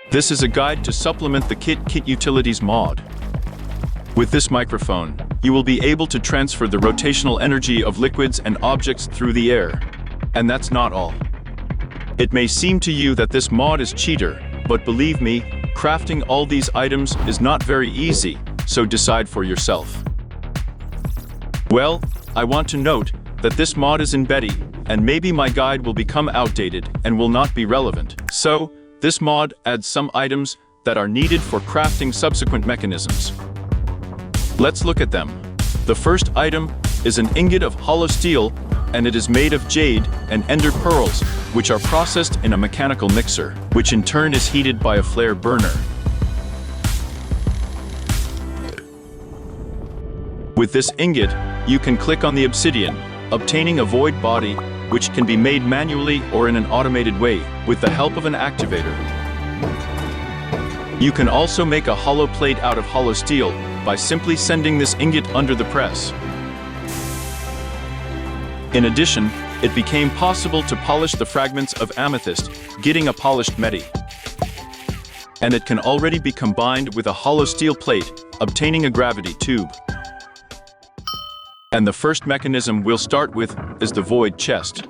This is a guide to supplement the Kit Utilities mod. With this microphone, you will be able to transfer the rotational energy of liquids and objects through the air. And that's not all. It may seem to you that this mod is cheater, but believe me, crafting all these items is not very easy, so decide for yourself. Well, I want to note that this mod is in beta, and maybe my guide will become outdated and will not be relevant. So, this mod adds some items that are needed for crafting subsequent mechanisms. Let's look at them. The first item is an ingot of hollow steel, and it is made of jade and ender pearls, which are processed in a mechanical mixer, which in turn is heated by a flare burner. With this ingot, you can click on the obsidian, obtaining a void body, which can be made manually or in an automated way, with the help of an activator. You can also make a hollow plate out of hollow steel by simply sending this ingot under the press. In addition, it became possible to polish the fragments of amethyst, getting a polished meti. And it can already be combined with a hollow steel plate, obtaining a gravity tube. And the first mechanism we'll start with is the void chest.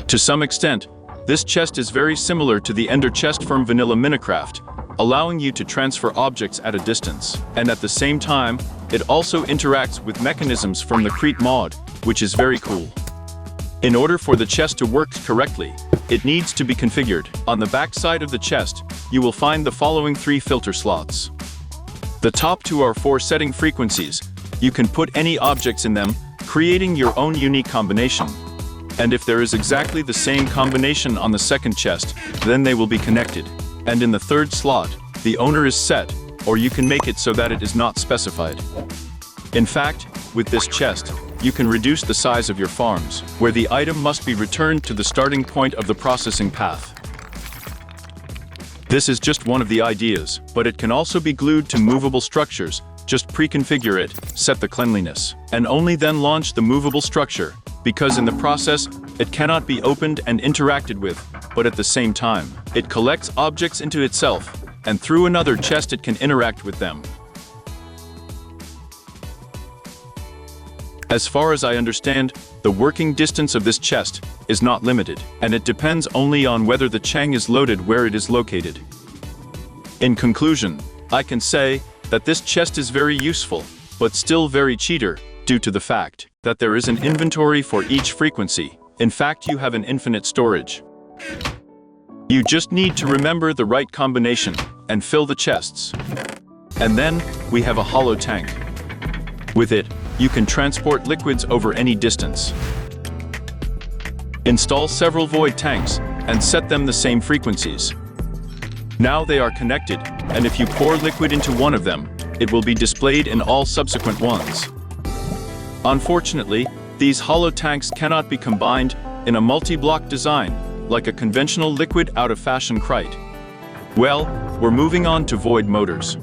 To some extent, this chest is very similar to the ender chest from vanilla Minecraft, allowing you to transfer objects at a distance. And at the same time, it also interacts with mechanisms from the Crete mod, which is very cool. In order for the chest to work correctly, it needs to be configured. On the back side of the chest, you will find the following 3 filter slots. The top 2 are for setting frequencies. You can put any objects in them, creating your own unique combination. And if there is exactly the same combination on the second chest, then they will be connected. And in the third slot, the owner is set, or you can make it so that it is not specified. In fact, with this chest, you can reduce the size of your farms, where the item must be returned to the starting point of the processing path. This is just one of the ideas, but it can also be glued to movable structures. Just pre-configure it, set the cleanliness, and only then launch the movable structure, because in the process, it cannot be opened and interacted with, but at the same time, it collects objects into itself, and through another chest it can interact with them. As far as I understand, the working distance of this chest is not limited, and it depends only on whether the Chang is loaded where it is located. In conclusion, I can say that this chest is very useful, but still very cheater, due to the fact that there is an inventory for each frequency. In fact, you have an infinite storage. You just need to remember the right combination and fill the chests. And then, we have a hollow tank. With it, you can transport liquids over any distance. Install several void tanks and set them the same frequencies. Now they are connected, and if you pour liquid into one of them, it will be displayed in all subsequent ones. Unfortunately, these hollow tanks cannot be combined in a multi-block design, like a conventional liquid out-of-fashion Crete. Well, we're moving on to void motors.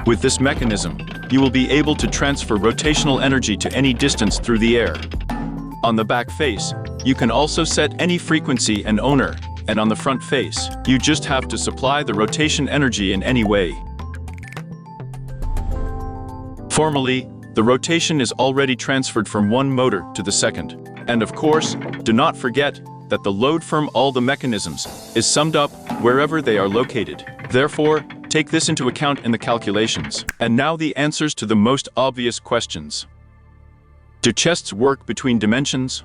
With this mechanism, you will be able to transfer rotational energy to any distance through the air. On the back face, you can also set any frequency and owner, and on the front face, you just have to supply the rotation energy in any way. Formally, the rotation is already transferred from one motor to the second. And of course, do not forget that the load from all the mechanisms is summed up wherever they are located. Therefore, take this into account in the calculations. And now the answers to the most obvious questions. Do chests work between dimensions?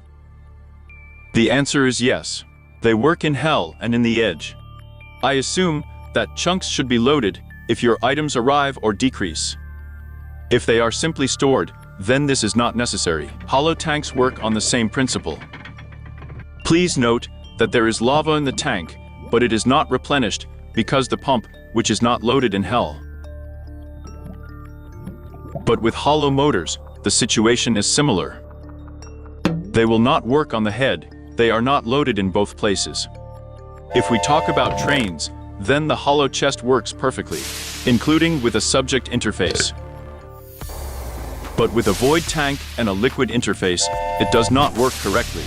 The answer is yes. They work in hell and in the edge. I assume that chunks should be loaded if your items arrive or decrease. If they are simply stored, then this is not necessary. Hollow tanks work on the same principle. Please note that there is lava in the tank, but it is not replenished because the pump, which is not loaded in hell. But with hollow motors, the situation is similar. They will not work on the head. They are not loaded in both places. If we talk about trains, then the hollow chest works perfectly, including with a subject interface. But with a void tank and a liquid interface, it does not work correctly.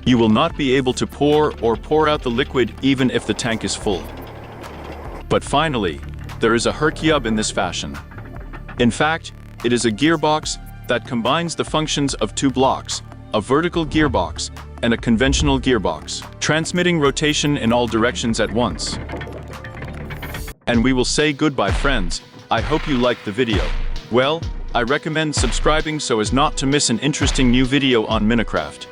You will not be able to pour out the liquid even if the tank is full. But finally, there is a Hercube in this fashion. In fact, it is a gearbox that combines the functions of two blocks, a vertical gearbox and a conventional gearbox, transmitting rotation in all directions at once. And we will say goodbye, friends. I hope you liked the video. Well, I recommend subscribing so as not to miss an interesting new video on Minecraft.